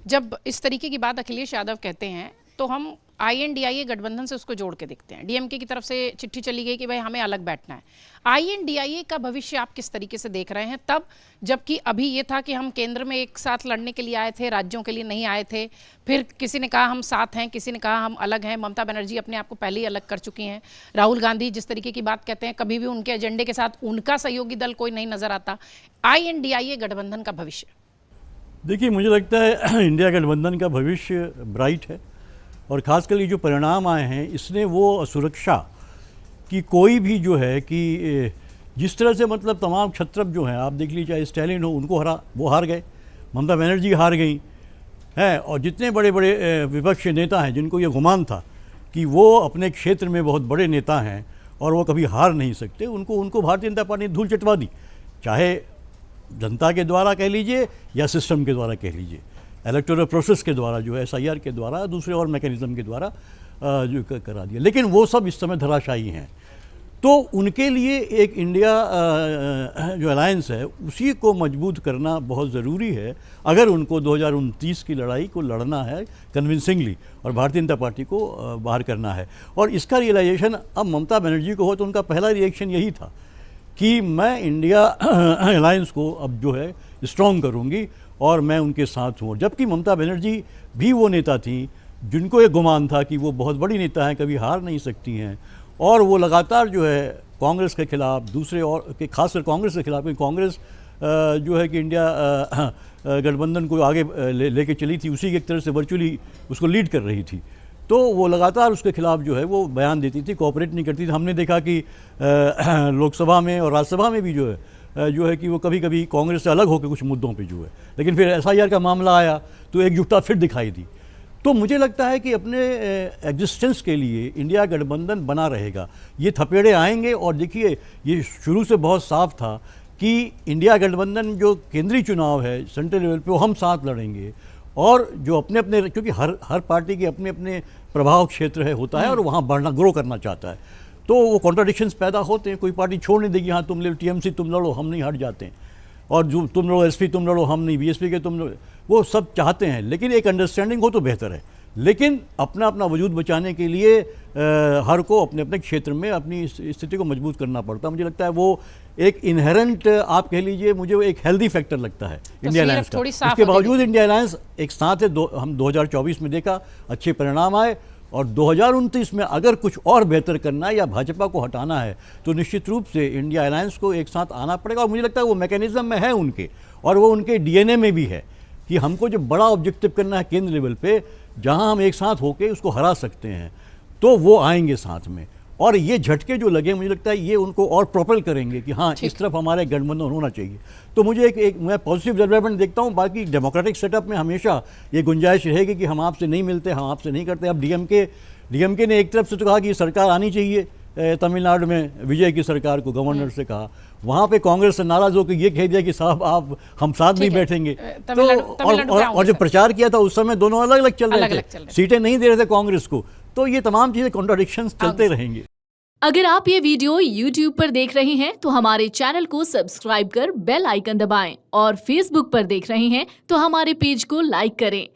जब इस तरीके की बात अखिलेश यादव कहते हैं तो हम INDIA गठबंधन से उसको जोड़ के देखते हैं। DMK की तरफ से चिट्ठी चली गई कि भाई हमें अलग बैठना है। INDIA का भविष्य आप किस तरीके से देख रहे हैं तब, जबकि अभी ये था कि हम केंद्र में एक साथ लड़ने के लिए आए थे, राज्यों के लिए नहीं आए थे। फिर किसी ने कहा हम साथ हैं, किसी ने कहा हम अलग हैं। ममता बनर्जी अपने आप को पहले ही अलग कर चुकी हैं। राहुल गांधी जिस तरीके की बात कहते हैं, कभी भी उनके एजेंडे के साथ उनका सहयोगी दल कोई नहीं नजर आता। INDIA गठबंधन का भविष्य, देखिए, मुझे लगता है इंडिया गठबंधन का भविष्य ब्राइट है, और ख़ासकर ये जो परिणाम आए हैं इसने वो सुरक्षा कि कोई भी जो है कि जिस तरह से मतलब तमाम क्षत्रप जो हैं, आप देख लीजिए, चाहे स्टैलिन हो, उनको वो हार गए, ममता बनर्जी हार गई हैं, और जितने बड़े बड़े विपक्षी नेता हैं जिनको ये गुमान था कि वो अपने क्षेत्र में बहुत बड़े नेता हैं और वो कभी हार नहीं सकते, उनको भारतीय जनता पार्टी ने धूल चटवा दी, चाहे जनता के द्वारा कह लीजिए या सिस्टम के द्वारा कह लीजिए, इलेक्टोरल प्रोसेस के द्वारा, जो है SIR के द्वारा, दूसरे और मैकेनिज्म के द्वारा जो करा दिया। लेकिन वो सब इस समय धराशायी हैं। तो उनके लिए एक इंडिया जो अलायंस है उसी को मजबूत करना बहुत ज़रूरी है, अगर उनको 2029 की लड़ाई को लड़ना है कन्विंसिंगली और भारतीय जनता पार्टी को बाहर करना है। और इसका रियलाइजेशन अब ममता बनर्जी को हो, तो उनका पहला रिएक्शन यही था कि मैं इंडिया अलायंस को अब जो है स्ट्रॉन्ग करूंगी और मैं उनके साथ हूँ। जबकि ममता बनर्जी भी वो नेता थी जिनको ये गुमान था कि वो बहुत बड़ी नेता हैं, कभी हार नहीं सकती हैं, और वो लगातार जो है कांग्रेस के खिलाफ, दूसरे और के खासकर कांग्रेस के खिलाफ, क्योंकि कांग्रेस जो है कि इंडिया गठबंधन को आगे लेके चली थी, उसी की एक तरह से वर्चुअली उसको लीड कर रही थी, तो वो लगातार उसके खिलाफ जो है वो बयान देती थी, कोऑपरेट नहीं करती थी। हमने देखा कि लोकसभा में और राज्यसभा में भी जो है कि वो कभी कभी कांग्रेस से अलग होकर कुछ मुद्दों पे जो है, लेकिन फिर SIR का मामला आया तो एकजुटता फिर दिखाई दी। तो मुझे लगता है कि अपने एग्जिस्टेंस के लिए इंडिया गठबंधन बना रहेगा। ये थपेड़े आएंगे, और देखिए ये शुरू से बहुत साफ था कि इंडिया गठबंधन जो केंद्रीय चुनाव है सेंट्रल लेवल पे, वो हम साथ लड़ेंगे, और जो अपने अपने, क्योंकि हर पार्टी के अपने अपने प्रभाव क्षेत्र है होता है और वहाँ बढ़ना, ग्रो करना चाहता है, तो वो कॉन्ट्राडिक्शंस पैदा होते हैं। कोई पार्टी छोड़ नहीं देगी, हाँ तुम ले TMC तुम लड़ो, हम नहीं हट जाते हैं, और जो तुम लड़ो SP तुम लड़ो, हम नहीं, BSP के तुम लड़ो, वो सब चाहते हैं, लेकिन एक अंडरस्टैंडिंग हो तो बेहतर है। लेकिन अपना अपना वजूद बचाने के लिए हर को अपने अपने क्षेत्र में अपनी स्थिति को मजबूत करना पड़ता है। मुझे लगता है वो एक इनहेरेंट, आप कह लीजिए, मुझे वो एक हेल्दी फैक्टर लगता है इंडिया अलायंस का। इसके बावजूद इंडिया अलायंस एक साथ है। हम 2024 में देखा अच्छे परिणाम आए, और 2029 में अगर कुछ और बेहतर करना है या भाजपा को हटाना है तो निश्चित रूप से इंडिया अलायंस को एक साथ आना पड़ेगा। और मुझे लगता है वो मैकेनिज्म में है उनके, और वो उनके DNA में भी है कि हमको जो बड़ा ऑब्जेक्टिव करना है केंद्र लेवल पे, जहां हम एक साथ होकर उसको हरा सकते हैं, तो वो आएंगे साथ में। और ये झटके जो लगे, मुझे लगता है ये उनको और प्रोपेल करेंगे कि हाँ इस तरफ हमारे गठबंधन होना चाहिए। तो मुझे मैं पॉजिटिव डेवलपमेंट देखता हूँ। बाकी डेमोक्रेटिक सेटअप में हमेशा ये गुंजाइश रहेगी कि हम आपसे नहीं मिलते, हम आपसे नहीं करते। अब DMK ने एक तरफ से तो कहा कि सरकार आनी चाहिए तमिलनाडु में, विजय की सरकार को गवर्नर से कहा, वहाँ पे कांग्रेस से नाराज होकर ये कह दिया कि साहब आप हम साथ नहीं बैठेंगे। तो और जब प्रचार किया था उस समय दोनों अलग अलग चल रहे थे, सीटें नहीं दे रहे थे कांग्रेस को। तो ये तमाम चीजें कॉन्ट्राडिक्शंस चलते रहेंगे। अगर आप ये वीडियो YouTube पर देख रहे हैं तो हमारे चैनल को सब्सक्राइब कर बेल आइकन दबाएं, और Facebook पर देख रहे हैं तो हमारे पेज को लाइक करें।